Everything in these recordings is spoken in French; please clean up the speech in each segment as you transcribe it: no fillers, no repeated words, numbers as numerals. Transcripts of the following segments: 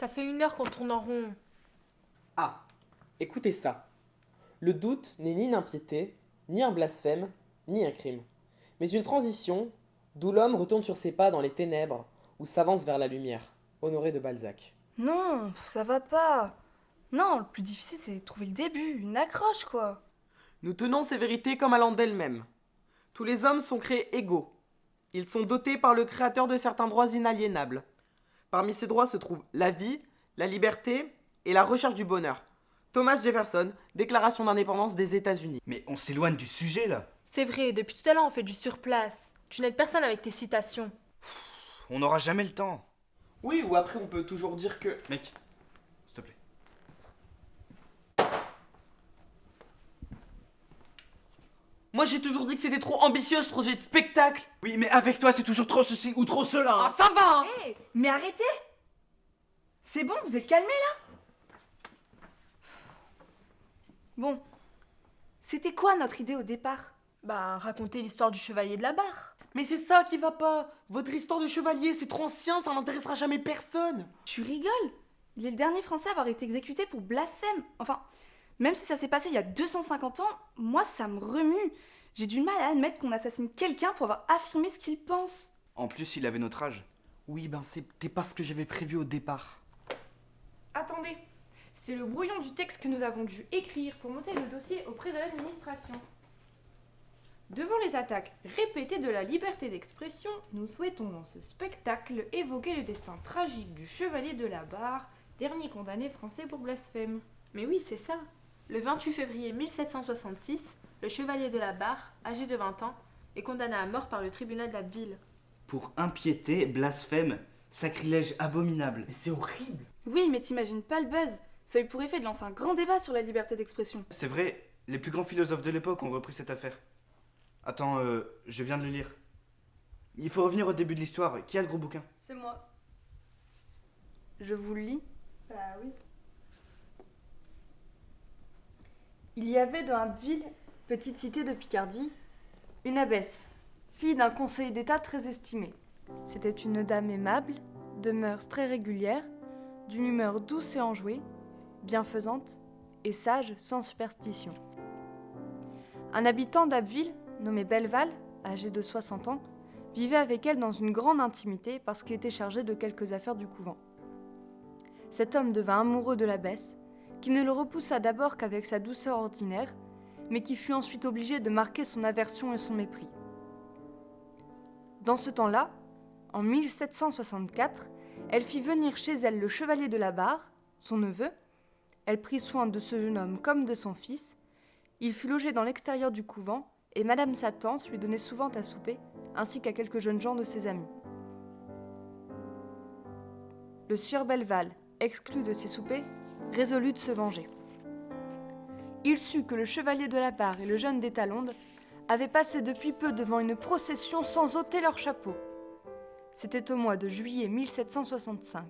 Ça fait 1 heure qu'on tourne en rond. Ah, écoutez ça. Le doute n'est ni une impiété, ni un blasphème, ni un crime, mais une transition d'où l'homme retourne sur ses pas dans les ténèbres ou s'avance vers la lumière. Honoré de Balzac. Non, ça va pas. Non, le plus difficile, c'est de trouver le début, une accroche, quoi. Nous tenons ces vérités comme allant d'elles-mêmes. Tous les hommes sont créés égaux. Ils sont dotés par le Créateur de certains droits inaliénables. Parmi ces droits se trouvent la vie, la liberté et la recherche du bonheur. Thomas Jefferson, Déclaration d'indépendance des États-Unis. Mais on s'éloigne du sujet là. C'est vrai, depuis tout à l'heure on fait du surplace. Tu n'aides personne avec tes citations. On n'aura jamais le temps. Oui, ou après on peut toujours dire que... Mec, s'il te plaît. Moi j'ai toujours dit que c'était trop ambitieux ce projet de spectacle. Oui, mais avec toi, c'est toujours trop ceci ou trop cela. Ah ça va hein. Hé, mais arrêtez. C'est bon, vous êtes calmés, là? Bon, c'était quoi notre idée au départ? Bah, raconter l'histoire du chevalier de la barre. Mais c'est ça qui va pas. Votre histoire de chevalier, c'est trop ancien, ça n'intéressera jamais personne. Tu rigoles? Il est le dernier Français à avoir été exécuté pour blasphème. Enfin, même si ça s'est passé il y a 250 ans, moi ça me remue. J'ai du mal à admettre qu'on assassine quelqu'un pour avoir affirmé ce qu'il pense. En plus, il avait notre âge. Oui, ben c'était pas ce que j'avais prévu au départ. Attendez, c'est le brouillon du texte que nous avons dû écrire pour monter le dossier auprès de l'administration. Devant les attaques répétées de la liberté d'expression, nous souhaitons dans ce spectacle évoquer le destin tragique du chevalier de la barre, dernier condamné français pour blasphème. Mais oui, c'est ça. Le 28 février 1766, le chevalier de la barre, âgé de 20 ans, est condamné à mort par le tribunal d'Abbeville. Pour impiété, blasphème, sacrilège abominable. Mais c'est horrible. Oui, mais t'imagines pas le buzz. Ça a eu pour effet de lancer un grand débat sur la liberté d'expression. C'est vrai, les plus grands philosophes de l'époque ont repris cette affaire. Attends, je viens de le lire. Il faut revenir au début de l'histoire. Qui a le gros bouquin? C'est moi. Je vous le lis? Bah oui. Il y avait dans Abbeville, petite cité de Picardie, une abbesse, fille d'un conseiller d'État très estimé. C'était une dame aimable, de mœurs très régulières, d'une humeur douce et enjouée, bienfaisante et sage sans superstition. Un habitant d'Abbeville, nommé Belleval, âgé de 60 ans, vivait avec elle dans une grande intimité parce qu'il était chargé de quelques affaires du couvent. Cet homme devint amoureux de l'abbesse, qui ne le repoussa d'abord qu'avec sa douceur ordinaire, mais qui fut ensuite obligé de marquer son aversion et son mépris. Dans ce temps-là, en 1764, elle fit venir chez elle le chevalier de la barre, son neveu. Elle prit soin de ce jeune homme comme de son fils. Il fut logé dans l'extérieur du couvent, et Madame sa tante lui donnait souvent à souper, ainsi qu'à quelques jeunes gens de ses amis. Le sieur Belleval, exclu de ses soupers, résolut de se venger. Il sut que le chevalier de la barre et le jeune d'Étalonde avaient passé depuis peu devant une procession sans ôter leur chapeau. C'était au mois de juillet 1765.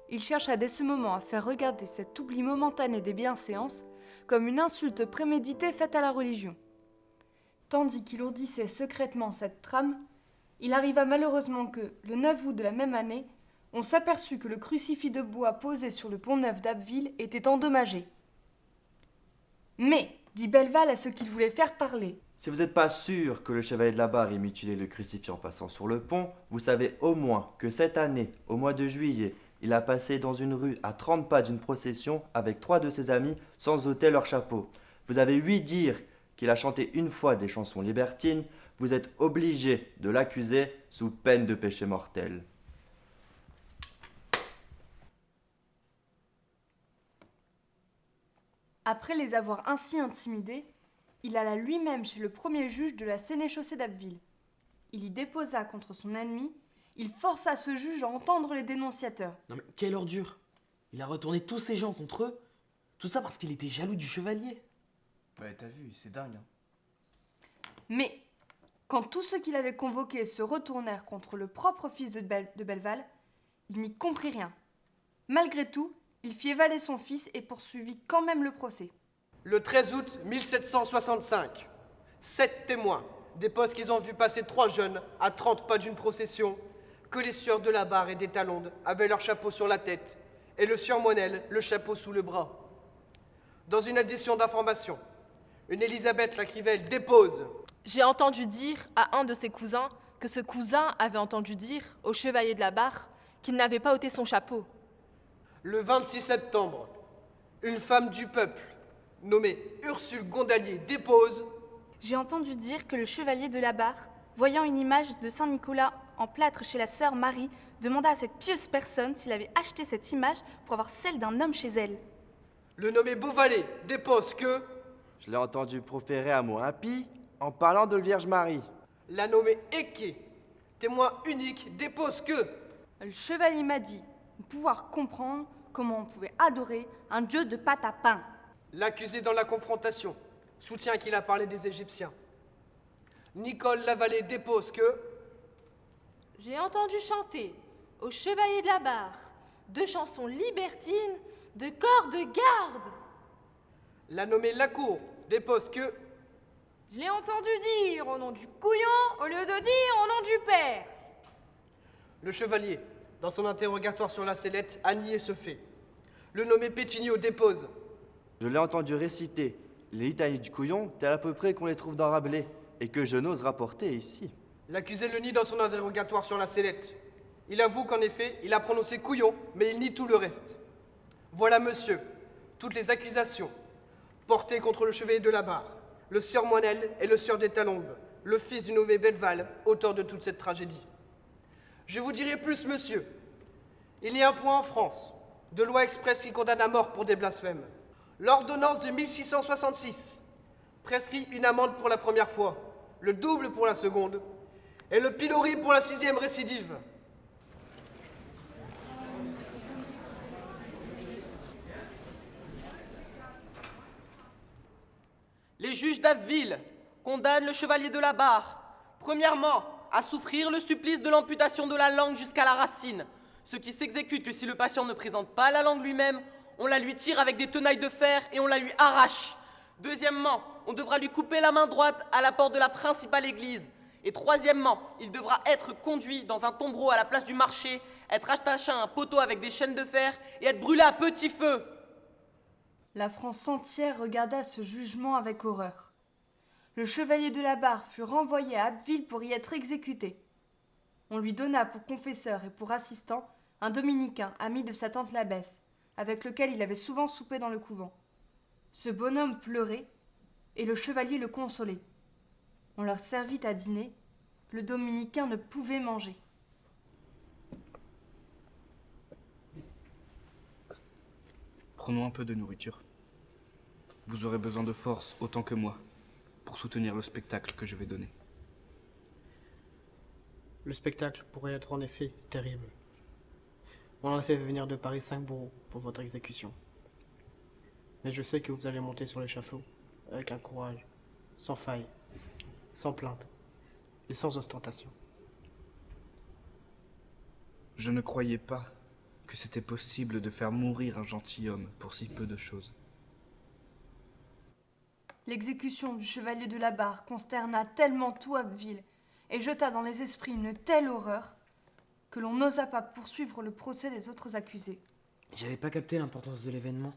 Il chercha dès ce moment à faire regarder cet oubli momentané des bienséances comme une insulte préméditée faite à la religion. Tandis qu'il ourdissait secrètement cette trame, il arriva malheureusement que, le 9 août de la même année, on s'aperçut que le crucifix de bois posé sur le pont-neuf d'Abbeville était endommagé. Mais, dit Belleval à ceux qu'il voulait faire parler, si vous n'êtes pas sûr que le chevalier de la barre ait mutilé le crucifix en passant sur le pont, vous savez au moins que cette année, au mois de juillet, il a passé dans une rue à 30 pas d'une procession avec 3 de ses amis sans ôter leur chapeau. Vous avez ouï dire qu'il a chanté une fois des chansons libertines, vous êtes obligé de l'accuser sous peine de péché mortel. après les avoir ainsi intimidés, il alla lui-même chez le premier juge de la sénéchaussée d'Abbeville. Il y déposa contre son ennemi, il força ce juge à entendre les dénonciateurs. Non mais quelle ordure. Il a retourné tous ces gens contre eux. Tout ça parce qu'il était jaloux du chevalier. Ouais, t'as vu, c'est dingue. Mais, quand tous ceux qu'il avait convoqués se retournèrent contre le propre fils de Belleval, il n'y comprit rien. Malgré tout, il fit évader son fils et poursuivit quand même le procès. Le 13 août 1765, 7 témoins déposent qu'ils ont vu passer 3 jeunes à 30 pas d'une procession, que les sieurs de la Barre et des Talondes avaient leur chapeau sur la tête et le sieur Moinel le chapeau sous le bras. Dans une addition d'informations, une Élisabeth Lacrivelle dépose. J'ai entendu dire à un de ses cousins que ce cousin avait entendu dire au chevalier de la Barre qu'il n'avait pas ôté son chapeau. Le 26 septembre, une femme du peuple, nommée Ursule Gondalier, dépose. J'ai entendu dire que le chevalier de la Barre, voyant une image de Saint-Nicolas en plâtre chez la sœur Marie, demanda à cette pieuse personne s'il avait acheté cette image pour avoir celle d'un homme chez elle. Le nommé Beauvalet dépose que Je l'ai entendu proférer un mot impie en parlant de la Vierge Marie. la nommée Eke, témoin unique, dépose que Le chevalier m'a dit pouvoir comprendre comment on pouvait adorer un dieu de pâte à pain. l'accusé dans la confrontation soutient qu'il a parlé des Égyptiens. Nicole Lavallée dépose que J'ai entendu chanter au chevalier de la Barre 2 chansons libertines de corps de garde. la nommée Lacour dépose que Je l'ai entendu dire au nom du couillon au lieu de dire au nom du père. le chevalier, dans son interrogatoire sur la sellette, a nié ce fait. Le nommé Pétignot dépose. Je l'ai entendu réciter les litanies du couillon tel à peu près qu'on les trouve dans Rabelais et que je n'ose rapporter ici. L'accusé le nie dans son interrogatoire sur la sellette. Il avoue qu'en effet, il a prononcé couillon, mais il nie tout le reste. Voilà, monsieur, toutes les accusations portées contre le chevalier de la Barre, le sieur Moinel et le sieur des Talondes, le fils du nommé Belleval, auteur de toute cette tragédie. Je vous dirai plus, monsieur. Il y a un point en France, de loi expresse qui condamne à mort pour des blasphèmes. L'ordonnance de 1666 prescrit une amende pour la première fois, le double pour la seconde, et le pilori pour la 6e récidive. Les juges d'Abbeville condamnent le chevalier de la Barre, premièrement, à souffrir le supplice de l'amputation de la langue jusqu'à la racine, ce qui s'exécute que si le patient ne présente pas la langue lui-même, on la lui tire avec des tenailles de fer et on la lui arrache. Deuxièmement, on devra lui couper la main droite à la porte de la principale église. Et troisièmement, il devra être conduit dans un tombereau à la place du marché, être attaché à un poteau avec des chaînes de fer et être brûlé à petit feu. La France entière regarda ce jugement avec horreur. Le chevalier de la Barre fut renvoyé à Abbeville pour y être exécuté. On lui donna pour confesseur et pour assistant un dominicain, ami de sa tante l'abbesse, avec lequel il avait souvent soupé dans le couvent. Ce bonhomme pleurait, et le chevalier le consolait. On leur servit à dîner. Le dominicain ne pouvait manger. Prenons un peu de nourriture. Vous aurez besoin de force autant que moi pour soutenir le spectacle que je vais donner. Le spectacle pourrait être en effet terrible. On en a fait venir de Paris 5 bourreaux pour votre exécution. Mais je sais que vous allez monter sur l'échafaud avec un courage sans faille, sans plainte et sans ostentation. Je ne croyais pas que c'était possible de faire mourir un gentilhomme pour si peu de choses. L'exécution du chevalier de la Barre consterna tellement tout Abbeville et jeta dans les esprits une telle horreur que l'on n'osa pas poursuivre le procès des autres accusés. J'avais pas capté l'importance de l'événement.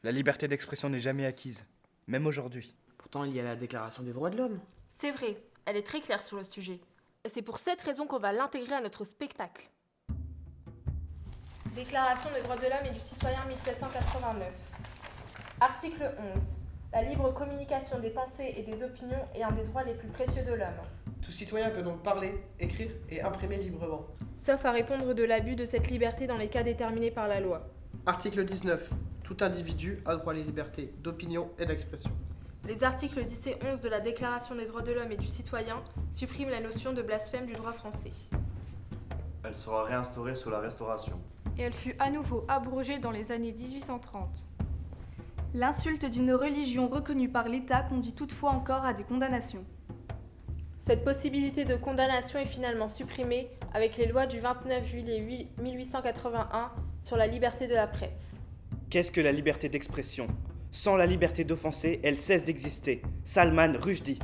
La liberté d'expression n'est jamais acquise, même aujourd'hui. Pourtant, il y a la Déclaration des droits de l'homme. C'est vrai, elle est très claire sur le sujet. Et c'est pour cette raison qu'on va l'intégrer à notre spectacle. Déclaration des droits de l'homme et du citoyen 1789. Article 11. La libre communication des pensées et des opinions est un des droits les plus précieux de l'homme. Tout citoyen peut donc parler, écrire et imprimer librement. Sauf à répondre de l'abus de cette liberté dans les cas déterminés par la loi. Article 19. Tout individu a droit à la liberté d'opinion et d'expression. Les articles 10 et 11 de la Déclaration des droits de l'homme et du citoyen suppriment la notion de blasphème du droit français. Elle sera réinstaurée sous la Restauration. Et elle fut à nouveau abrogée dans les années 1830. L'insulte d'une religion reconnue par l'État conduit toutefois encore à des condamnations. Cette possibilité de condamnation est finalement supprimée avec les lois du 29 juillet 1881 sur la liberté de la presse. Qu'est-ce que la liberté d'expression? Sans la liberté d'offenser, elle cesse d'exister. Salman Rushdie.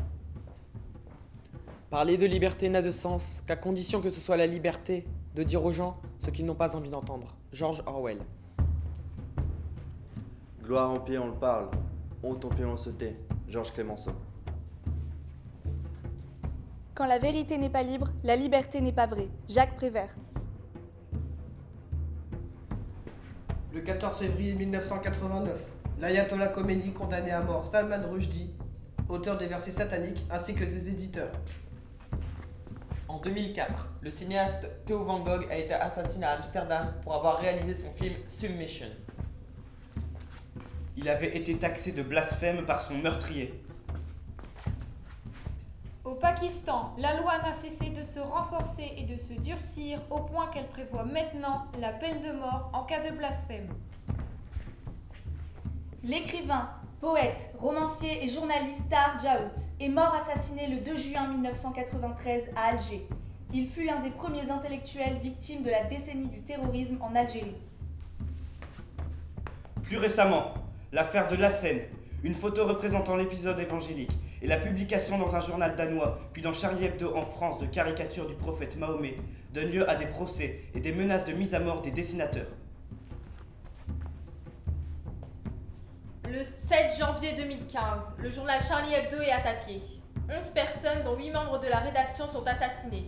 Parler de liberté n'a de sens qu'à condition que ce soit la liberté de dire aux gens ce qu'ils n'ont pas envie d'entendre. George Orwell. Gloire en pied, on le parle. Honte en pied, on se tait. Georges Clemenceau. Quand la vérité n'est pas libre, la liberté n'est pas vraie. Jacques Prévert. Le 14 février 1989, l'ayatollah Khomeini condamnait à mort Salman Rushdie, auteur des versets sataniques, ainsi que ses éditeurs. En 2004, le cinéaste Theo van Gogh a été assassiné à Amsterdam pour avoir réalisé son film Submission. Il avait été taxé de blasphème par son meurtrier. Au Pakistan, la loi n'a cessé de se renforcer et de se durcir au point qu'elle prévoit maintenant la peine de mort en cas de blasphème. L'écrivain, poète, romancier et journaliste Tahar Djaout est mort assassiné le 2 juin 1993 à Alger. Il fut l'un des premiers intellectuels victimes de la décennie du terrorisme en Algérie. Plus récemment, l'affaire de Lassen, une photo représentant l'épisode évangélique et la publication dans un journal danois, puis dans Charlie Hebdo en France de caricatures du prophète Mahomet, donnent lieu à des procès et des menaces de mise à mort des dessinateurs. Le 7 janvier 2015, le journal Charlie Hebdo est attaqué. 11 personnes, dont 8 membres de la rédaction, sont assassinées.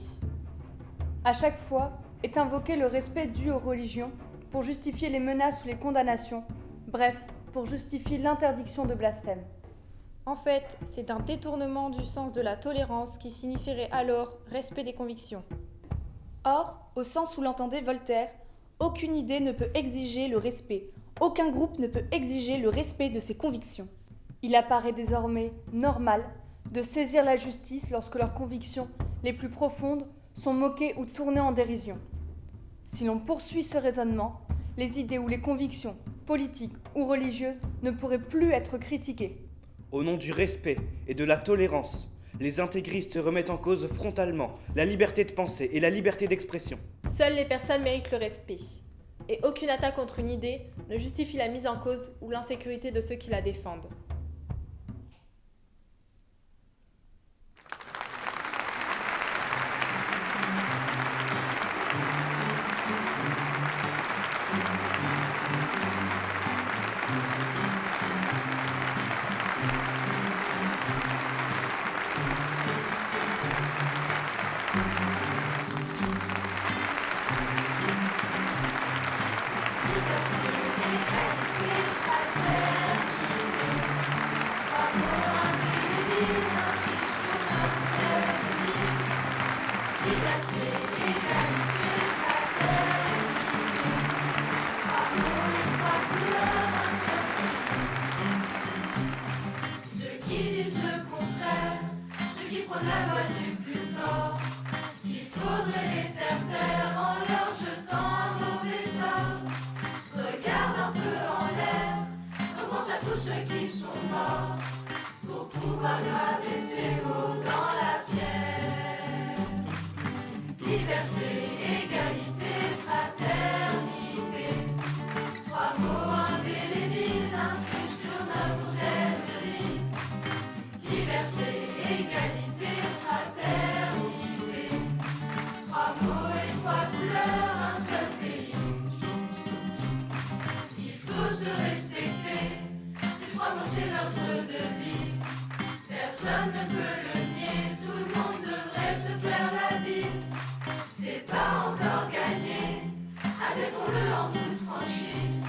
À chaque fois est invoqué le respect dû aux religions pour justifier les menaces ou les condamnations, bref, pour justifier l'interdiction de blasphème. En fait, c'est un détournement du sens de la tolérance qui signifierait alors respect des convictions. Or, au sens où l'entendait Voltaire, aucune idée ne peut exiger le respect. Aucun groupe ne peut exiger le respect de ses convictions. Il apparaît désormais normal de saisir la justice lorsque leurs convictions les plus profondes sont moquées ou tournées en dérision. Si l'on poursuit ce raisonnement, les idées ou les convictions politiques ou religieuses ne pourraient plus être critiquées. Au nom du respect et de la tolérance, les intégristes remettent en cause frontalement la liberté de penser et la liberté d'expression. Seules les personnes méritent le respect. Et aucune attaque contre une idée ne justifie la mise en cause ou l'insécurité de ceux qui la défendent. Personne ne peut le nier, tout le monde devrait se faire la bise. C'est pas encore gagné, admettons-le en toute franchise.